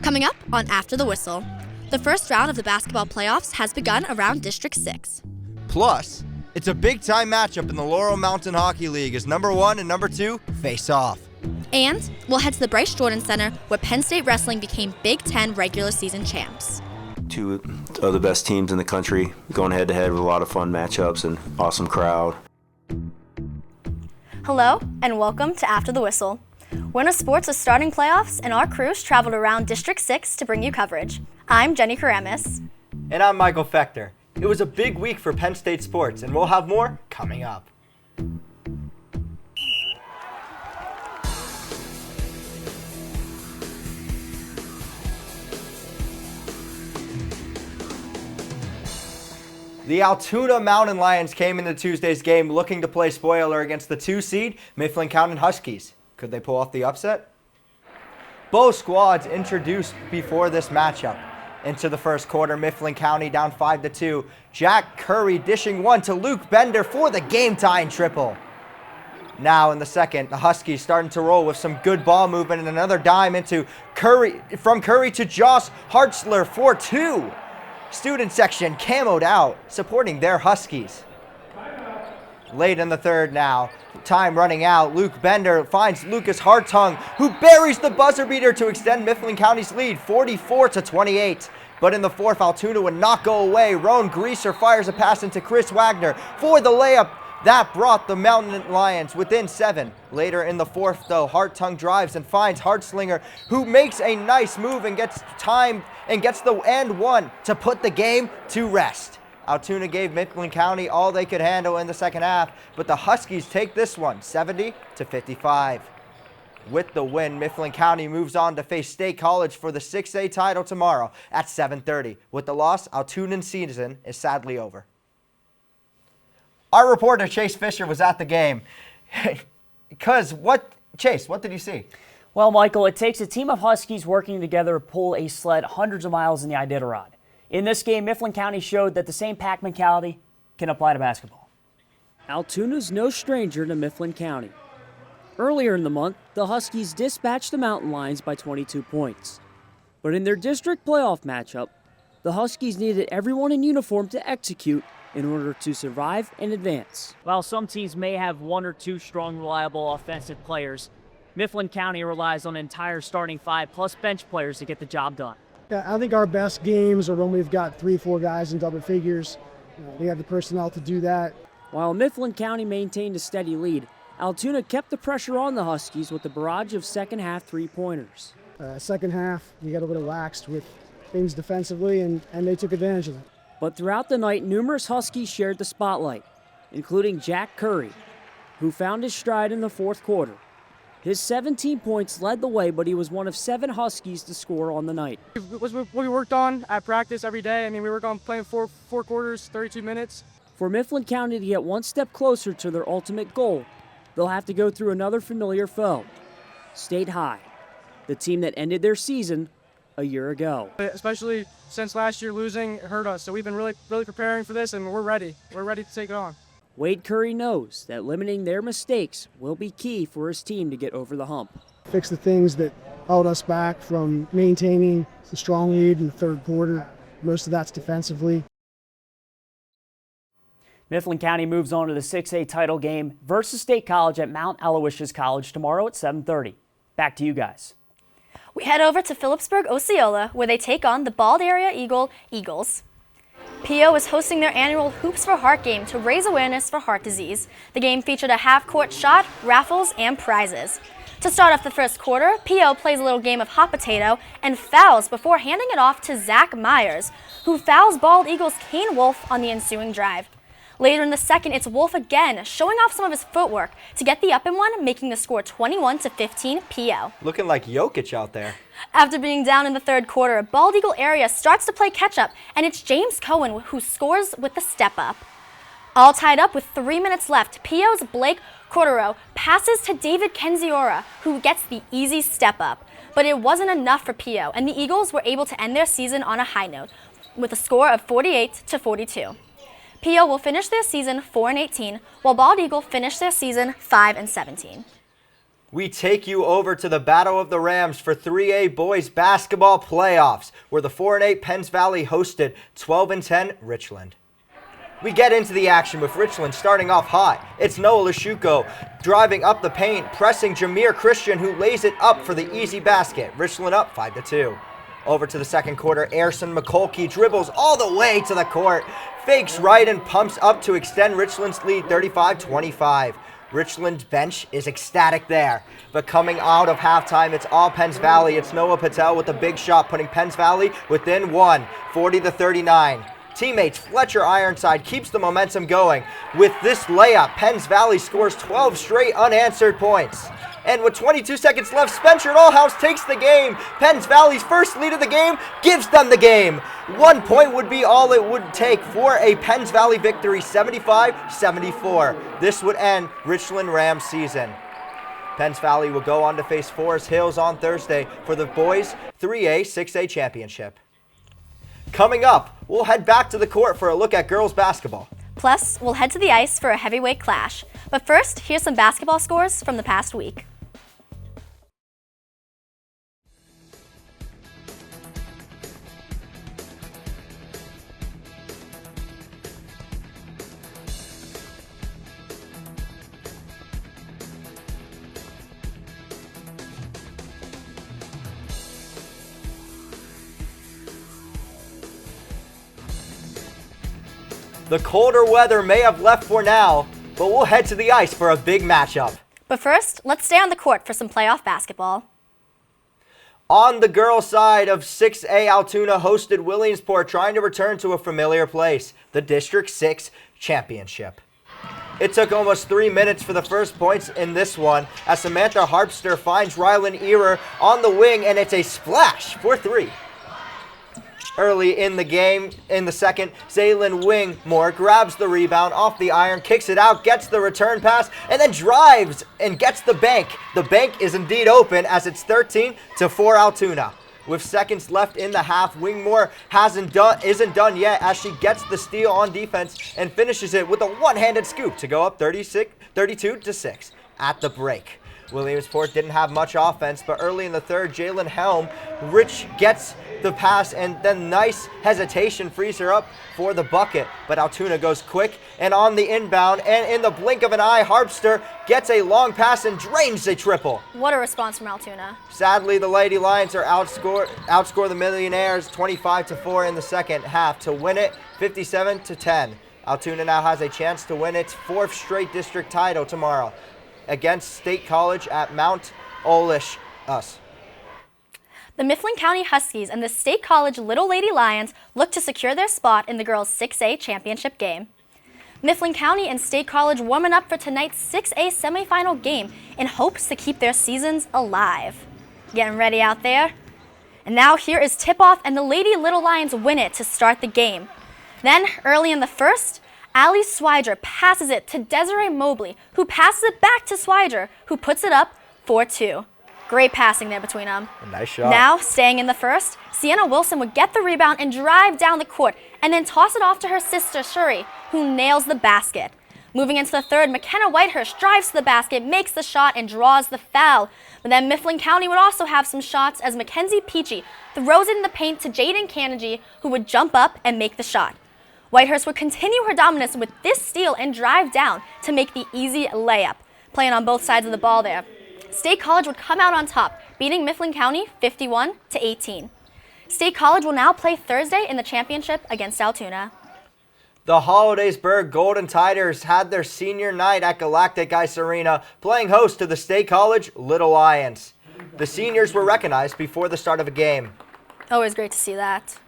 Coming up on After the Whistle, the first round of the basketball playoffs has begun around District 6. Plus, it's a big-time matchup in the Laurel Mountain Hockey League as number 1 and number 2 face off. And we'll head to the Bryce Jordan Center where Penn State Wrestling became Big Ten regular season champs. Two of the best teams in the country going head-to-head with a lot of fun matchups and awesome crowd. Hello, and welcome to After the Whistle. Winter Sports is starting playoffs, and our crews traveled around District 6 to bring you coverage. I'm Jenny Karamis. And I'm Michael Fechter. It was a big week for Penn State sports, and we'll have more coming up. The Altoona Mountain Lions came into Tuesday's game looking to play spoiler against the 2 seed Mifflin County Huskies. Could they pull off the upset? Both squads introduced before this matchup. Into the first quarter, Mifflin County down 5-2. Jack Curry dishing one to Luke Bender for the game-tying triple. Now in the second, the Huskies starting to roll with some good ball movement and another dime into Curry, from Curry to Josh Hartzler for 2. Student section camoed out, supporting their Huskies. Late in the third now, time running out, Luke Bender finds Lucas Hartung, who buries the buzzer beater to extend Mifflin County's lead, 44-28. But in the fourth, Altoona would not go away. Roan Greaser fires a pass into Chris Wagner for the layup. That brought the Mountain Lions within 7. Later in the fourth, though, Hartung drives and finds Hartslinger, who makes a nice move and gets the and one to put the game to rest. Altoona gave Mifflin County all they could handle in the second half, but the Huskies take this one 70-55. With the win, Mifflin County moves on to face State College for the 6A title tomorrow at 7:30. With the loss, Altoona's season is sadly over. Our reporter Chase Fisher was at the game. Chase, what did you see? Well, Michael, it takes a team of Huskies working together to pull a sled hundreds of miles in the Iditarod. In this game, Mifflin County showed that the same pack mentality can apply to basketball. Altoona's no stranger to Mifflin County. Earlier in the month, the Huskies dispatched the Mountain Lions by 22 points. But in their district playoff matchup, the Huskies needed everyone in uniform to execute in order to survive and advance. While some teams may have one or two strong, reliable offensive players, Mifflin County relies on an entire starting 5 plus bench players to get the job done. Yeah, I think our best games are when we've got 3-4 guys in double figures. We have the personnel to do that. While Mifflin County maintained a steady lead, Altoona kept the pressure on the Huskies with a barrage of second-half three-pointers. Second half, we got a little laxed with things defensively, and they took advantage of it. But throughout the night, numerous Huskies shared the spotlight, including Jack Curry, who found his stride in the fourth quarter. His 17 points led the way, but he was one of 7 Huskies to score on the night. It was what we worked on at practice every day. I mean, we worked on playing four quarters, 32 minutes. For Mifflin County to get one step closer to their ultimate goal, they'll have to go through another familiar foe, State High, the team that ended their season a year ago. Especially since last year losing hurt us, so we've been really preparing for this, and we're ready. We're ready to take it on. Wade Curry knows that limiting their mistakes will be key for his team to get over the hump. Fix the things that held us back from maintaining the strong lead in the third quarter. Most of that's defensively. Mifflin County moves on to the 6A title game versus State College at Mount Aloysius College tomorrow at 7:30. Back to you guys. We head over to Phillipsburg, Osceola, where they take on the Bald Area Eagles. PO is hosting their annual Hoops for Heart game to raise awareness for heart disease. The game featured a half-court shot, raffles, and prizes. To start off the first quarter, PO plays a little game of hot potato and fouls before handing it off to Zach Myers, who fouls Bald Eagles' Kane Wolf on the ensuing drive. Later in the second, it's Wolf again, showing off some of his footwork to get the up-and-one, making the score 21-15 PO. Looking like Jokic out there. After being down in the third quarter, Bald Eagle area starts to play catch-up, and it's James Cohen who scores with the step-up. All tied up with 3 minutes left, PO's Blake Cordero passes to David Kenziora, who gets the easy step-up. But it wasn't enough for PO, and the Eagles were able to end their season on a high note with a score of 48-42. PO will finish their season 4-18, while Bald Eagle finish their season 5-17. We take you over to the Battle of the Rams for 3A boys basketball playoffs, where the 4-8 Penns Valley hosted 12-10 Richland. We get into the action with Richland starting off hot. It's Noah Lashuko driving up the paint, pressing Jameer Christian, who lays it up for the easy basket. Richland up 5-2. Over to the second quarter, Airson McCulkey dribbles all the way to the court, fakes right and pumps up to extend Richland's lead 35-25. Richland's bench is ecstatic there. But coming out of halftime, it's all Penns Valley. It's Noah Patel with a big shot, putting Penns Valley within one, 40-39. Teammates Fletcher Ironside keeps the momentum going. With this layup, Penns Valley scores 12 straight unanswered points. And with 22 seconds left, Spencer Allhouse takes the game. Penns Valley's first lead of the game gives them the game. 1 point would be all it would take for a Penns Valley victory, 75-74. This would end Richland Rams season. Penns Valley will go on to face Forest Hills on Thursday for the boys 3A 6A championship. Coming up, we'll head back to the court for a look at girls basketball. Plus, we'll head to the ice for a heavyweight clash. But first, here's some basketball scores from the past week. The colder weather may have left for now, but we'll head to the ice for a big matchup. But first, let's stay on the court for some playoff basketball. On the girls' side of 6A, Altoona hosted Williamsport, trying to return to a familiar place, the District 6 Championship. It took almost 3 minutes for the first points in this one, as Samantha Harpster finds Rylan Earer on the wing, and it's a splash for 3. Early in the game, in the second, Zaylin Wingmore grabs the rebound off the iron, kicks it out, gets the return pass, and then drives and gets the bank. The bank is indeed open as it's 13-4 Altoona. With seconds left in the half, Wingmore isn't done yet as she gets the steal on defense and finishes it with a one-handed scoop to go up 32-6 at the break. Williamsport didn't have much offense, but early in the third, Jalen Helm, Rich gets the pass, and then nice hesitation frees her up for the bucket. But Altoona goes quick and on the inbound, and in the blink of an eye, Harpster gets a long pass and drains a triple. What a response from Altoona. Sadly, the Lady Lions are outscore the Millionaires 25-4 in the second half to win it 57-10. Altoona now has a chance to win its 4th straight district title tomorrow against State College at Mount Olish. The Mifflin County Huskies and the State College Little Lady Lions look to secure their spot in the girls' 6A championship game. Mifflin County and State College warming up for tonight's 6A semifinal game in hopes to keep their seasons alive. Getting ready out there? And now here is tip-off, and the Lady Little Lions win it to start the game. Then, early in the first, Allie Swider passes it to Desiree Mobley, who passes it back to Swider, who puts it up 4-2. Great passing there between them. Nice shot. Now, staying in the first, Sienna Wilson would get the rebound and drive down the court, and then toss it off to her sister, Shuri, who nails the basket. Moving into the third, McKenna Whitehurst drives to the basket, makes the shot, and draws the foul. But then Mifflin County would also have some shots as Mackenzie Peachy throws it in the paint to Jaden Carnegie, who would jump up and make the shot. Whitehurst would continue her dominance with this steal and drive down to make the easy layup, playing on both sides of the ball there. State College would come out on top, beating Mifflin County 51-18. State College will now play Thursday in the championship against Altoona. The Hollidaysburg Golden Tiders had their senior night at Galactic Ice Arena, playing host to the State College Little Lions. The seniors were recognized before the start of a game. Always great to see that.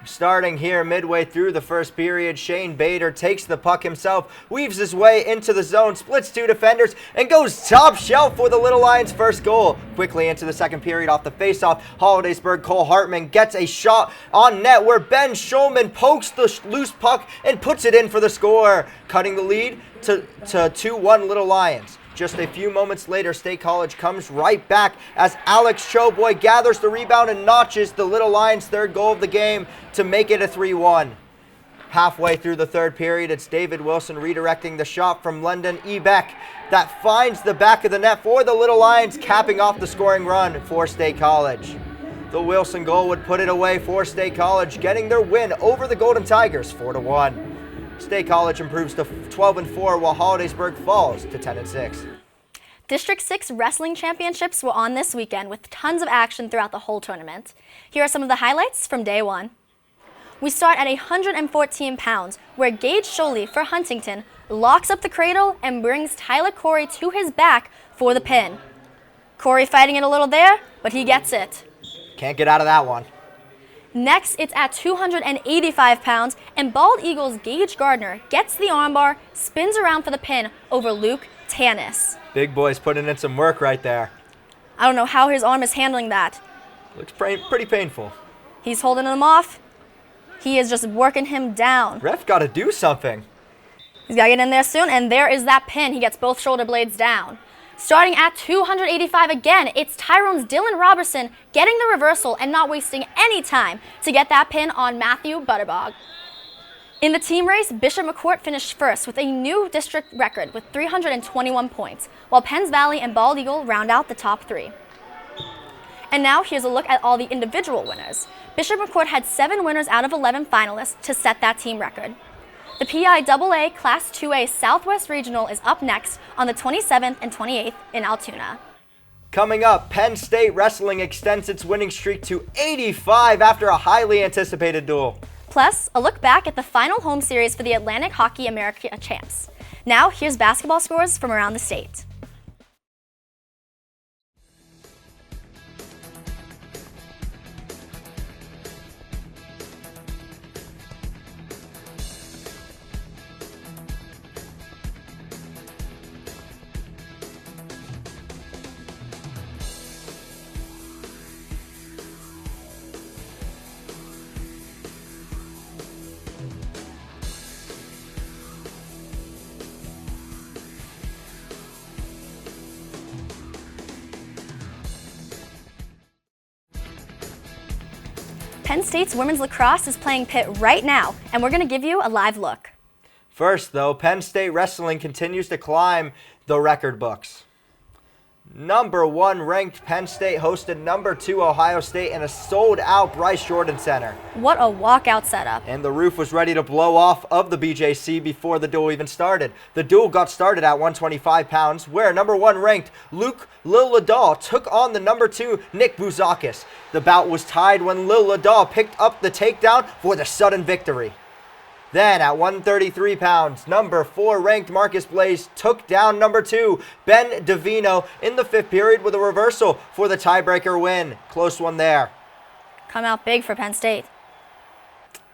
Starting here midway through the first period, Shane Bader takes the puck himself, weaves his way into the zone, splits 2 defenders, and goes top shelf for the Little Lions' first goal. Quickly into the second period off the faceoff, Hollidaysburg Cole Hartman gets a shot on net where Ben Schulman pokes the loose puck and puts it in for the score, cutting the lead to 2-1 Little Lions. Just a few moments later, State College comes right back as Alex Choboy gathers the rebound and notches the Little Lions' third goal of the game to make it a 3-1. Halfway through the third period, it's David Wilson redirecting the shot from London E. Beck that finds the back of the net for the Little Lions, capping off the scoring run for State College. The Wilson goal would put it away for State College, getting their win over the Golden Tigers 4-1. State College improves to 12-4 while Hollidaysburg falls to 10-6. District 6 wrestling championships were on this weekend with tons of action throughout the whole tournament. Here are some of the highlights from day one. We start at 114 pounds, where Gage Sholey for Huntington locks up the cradle and brings Tyler Corey to his back for the pin. Corey fighting it a little there, but he gets it. Can't get out of that one. Next, it's at 285 pounds, and Bald Eagles' Gage Gardner gets the armbar, spins around for the pin over Luke Tanis. Big boy's putting in some work right there. I don't know how his arm is handling that. Looks pretty painful. He's holding him off. He is just working him down. Ref got to do something. He's got to get in there soon, and there is that pin. He gets both shoulder blades down. Starting at 285 again, it's Tyrone's Dylan Robertson getting the reversal and not wasting any time to get that pin on Matthew Butterbog. In the team race, Bishop McCourt finished first with a new district record with 321 points, while Penns Valley and Bald Eagle round out the top three. And now here's a look at all the individual winners. Bishop McCourt had 7 winners out of 11 finalists to set that team record. The PIAA Class 2A Southwest Regional is up next on the 27th and 28th in Altoona. Coming up, Penn State Wrestling extends its winning streak to 85 after a highly anticipated duel. Plus, a look back at the final home series for the Atlantic Hockey America champs. Now, here's basketball scores from around the state. Penn State's women's lacrosse is playing Pitt right now, and we're going to give you a live look. First, though, Penn State Wrestling continues to climb the record books. Number 1 ranked Penn State hosted number 2 Ohio State in a sold-out Bryce Jordan Center. What a walkout setup. And the roof was ready to blow off of the BJC before the duel even started. The duel got started at 125 pounds, where number 1 ranked Luke Lil Ladal took on the number 2 Nick Bouzakis. The bout was tied when Lil Ladal picked up the takedown for the sudden victory. Then at 133 pounds, number 4 ranked Marcus Blaze took down number 2 Ben Davino in the 5th period with a reversal for the tiebreaker win. Close one there. Come out big for Penn State.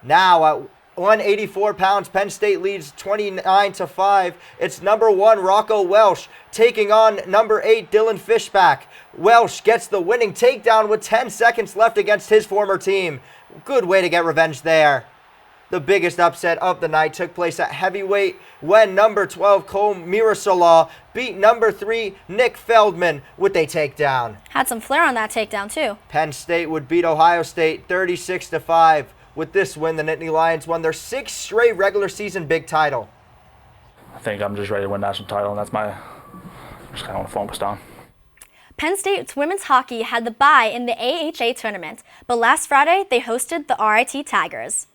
Now at 184 pounds, Penn State leads 29-5. It's number 1 Rocco Welsh taking on number 8 Dylan Fishback. Welsh gets the winning takedown with 10 seconds left against his former team. Good way to get revenge there. The biggest upset of the night took place at heavyweight when number 12 Cole Mirasolaw beat number 3 Nick Feldman with a takedown. Had some flair on that takedown too. Penn State would beat Ohio State 36-5. With this win, the Nittany Lions won their 6th straight regular season big title. I think I'm just ready to win national title, and that's just kind of want to focus on. Penn State's women's hockey had the bye in the AHA tournament, but last Friday they hosted the RIT Tigers.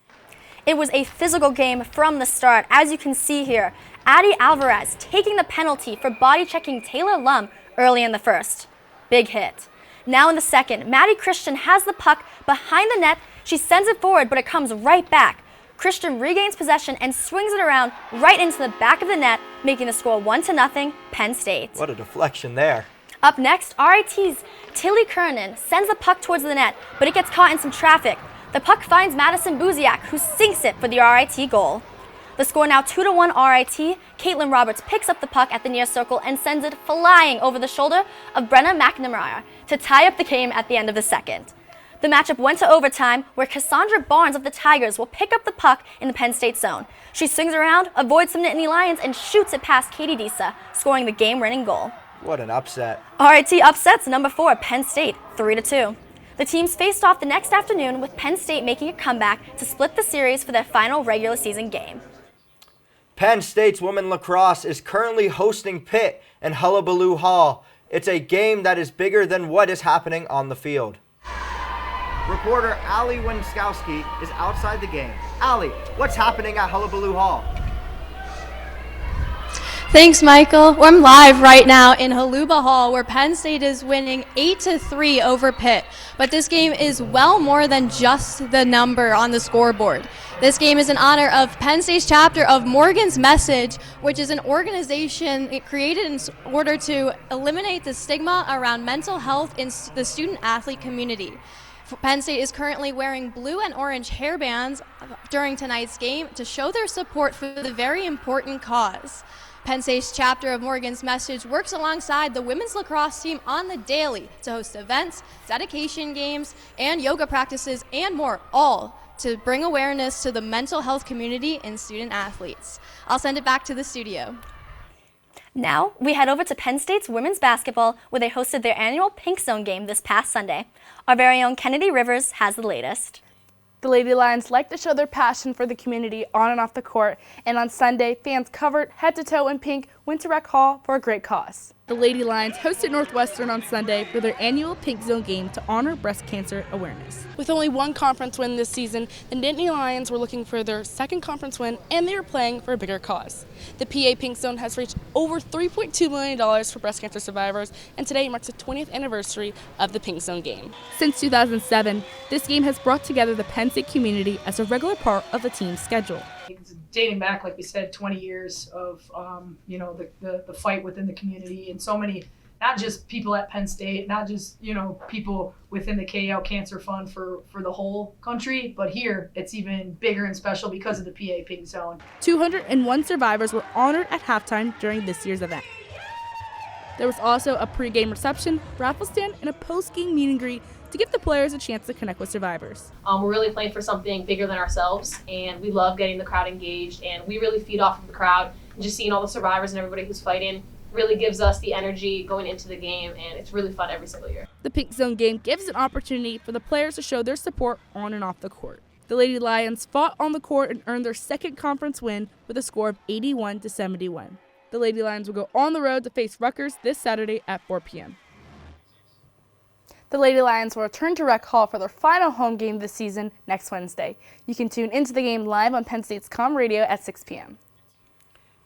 It was a physical game from the start, as you can see here. Addie Alvarez taking the penalty for body checking Taylor Lum early in the first. Big hit. Now in the second, Maddie Christian has the puck behind the net. She sends it forward, but it comes right back. Christian regains possession and swings it around right into the back of the net, making the score 1-0 Penn State. What a deflection there. Up next, RIT's Tilly Kernan sends the puck towards the net, but it gets caught in some traffic. The puck finds Madison Buziak, who sinks it for the RIT goal. The score now 2-1 RIT. Caitlin Roberts picks up the puck at the near circle and sends it flying over the shoulder of Brenna McNamara to tie up the game at the end of the second. The matchup went to overtime, where Cassandra Barnes of the Tigers will pick up the puck in the Penn State zone. She swings around, avoids some Nittany Lions, and shoots it past Katie Disa, scoring the game-winning goal. What an upset. RIT upsets number 4 Penn State 3-2. The teams faced off the next afternoon with Penn State making a comeback to split the series for their final regular season game. Penn State's women lacrosse is currently hosting Pitt in Hullabaloo Hall. It's a game that is bigger than what is happening on the field. Reporter Allie Wenskowski is outside the game. Allie, what's happening at Hullabaloo Hall? Thanks, Michael. Well, I'm live right now in Haluba Hall, where Penn State is winning 8-3 over Pitt. But this game is well more than just the number on the scoreboard. This game is in honor of Penn State's chapter of Morgan's Message, which is an organization created in order to eliminate the stigma around mental health in the student-athlete community. Penn State is currently wearing blue and orange hairbands during tonight's game to show their support for the very important cause. Penn State's chapter of Morgan's Message works alongside the women's lacrosse team on the daily to host events, dedication games, and yoga practices, and more, all to bring awareness to the mental health community and student athletes. I'll send it back to the studio. Now, we head over to Penn State's women's basketball, where they hosted their annual Pink Zone game this past Sunday. Our very own Kennedy Rivers has the latest. The Lady Lions like to show their passion for the community on and off the court, and on Sunday, fans covered head to toe in pink went to Rec Hall for a great cause. The Lady Lions hosted Northwestern on Sunday for their annual Pink Zone game to honor breast cancer awareness. With only one conference win this season, the Nittany Lions were looking for their second conference win, and they were playing for a bigger cause. The PA Pink Zone has reached over $3.2 million for breast cancer survivors, and today marks the 20th anniversary of the Pink Zone game. Since 2007, this game has brought together the Penn State community as a regular part of the team's schedule. It's dating back, like we said, 20 years of, the fight within the community, and so many, not just people at Penn State, not just, people within the KL Cancer Fund for the whole country, but here it's even bigger and special because of the PA Pink Zone. 201 survivors were honored at halftime during this year's event. There was also a pregame reception, raffle stand, and a post-game meet and greet to give the players a chance to connect with survivors. We're really playing for something bigger than ourselves, and we love getting the crowd engaged, and we really feed off of the crowd. And just seeing all the survivors and everybody who's fighting really gives us the energy going into the game, and it's really fun every single year. The Pink Zone game gives an opportunity for the players to show their support on and off the court. The Lady Lions fought on the court and earned their second conference win with a score of 81-71. The Lady Lions will go on the road to face Rutgers this Saturday at 4 p.m. The Lady Lions will return to Rec Hall for their final home game this season next Wednesday. You can tune into the game live on Penn State's Com Radio at 6 p.m.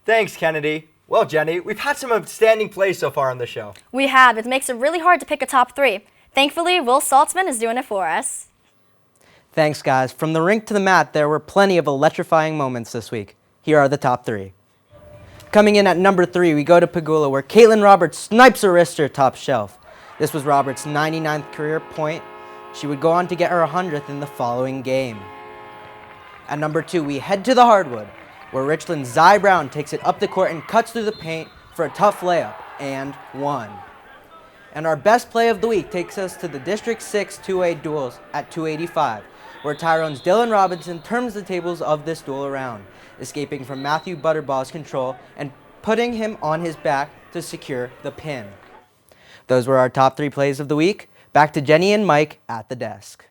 Thanks, Kennedy. Well, Jenny, we've had some outstanding plays so far on the show. We have. It makes it really hard to pick a top three. Thankfully, Will Saltzman is doing it for us. Thanks, guys. From the rink to the mat, there were plenty of electrifying moments this week. Here are the top three. Coming in at number 3, we go to Pagula, where Caitlin Roberts snipes a wrister top shelf. This was Roberts' 99th career point. She would go on to get her 100th in the following game. At number 2, we head to the hardwood, where Richland's Zy Brown takes it up the court and cuts through the paint for a tough layup, and one. And our best play of the week takes us to the District 6 2A duels at 285, where Tyrone's Dylan Robinson turns the tables of this duel around, escaping from Matthew Butterball's control and putting him on his back to secure the pin. Those were our top 3 plays of the week. Back to Jenny and Mike at the desk.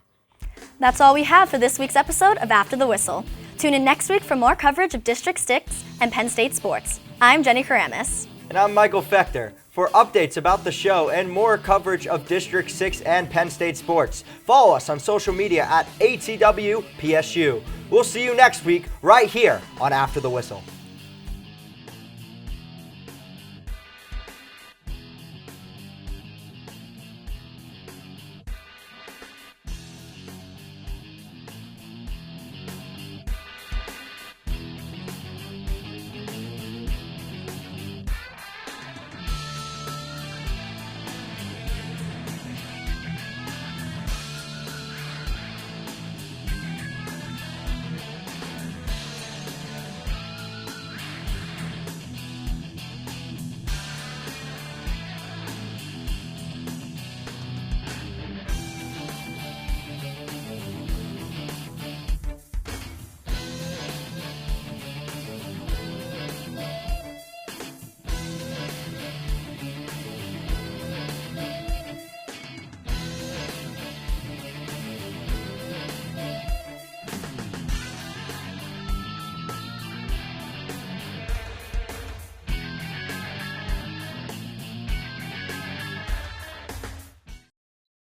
That's all we have for this week's episode of After the Whistle. Tune in next week for more coverage of District 6 and Penn State sports. I'm Jenny Karamis. And I'm Michael Fechter. For updates about the show and more coverage of District 6 and Penn State sports, follow us on social media at ATWPSU. We'll see you next week right here on After the Whistle.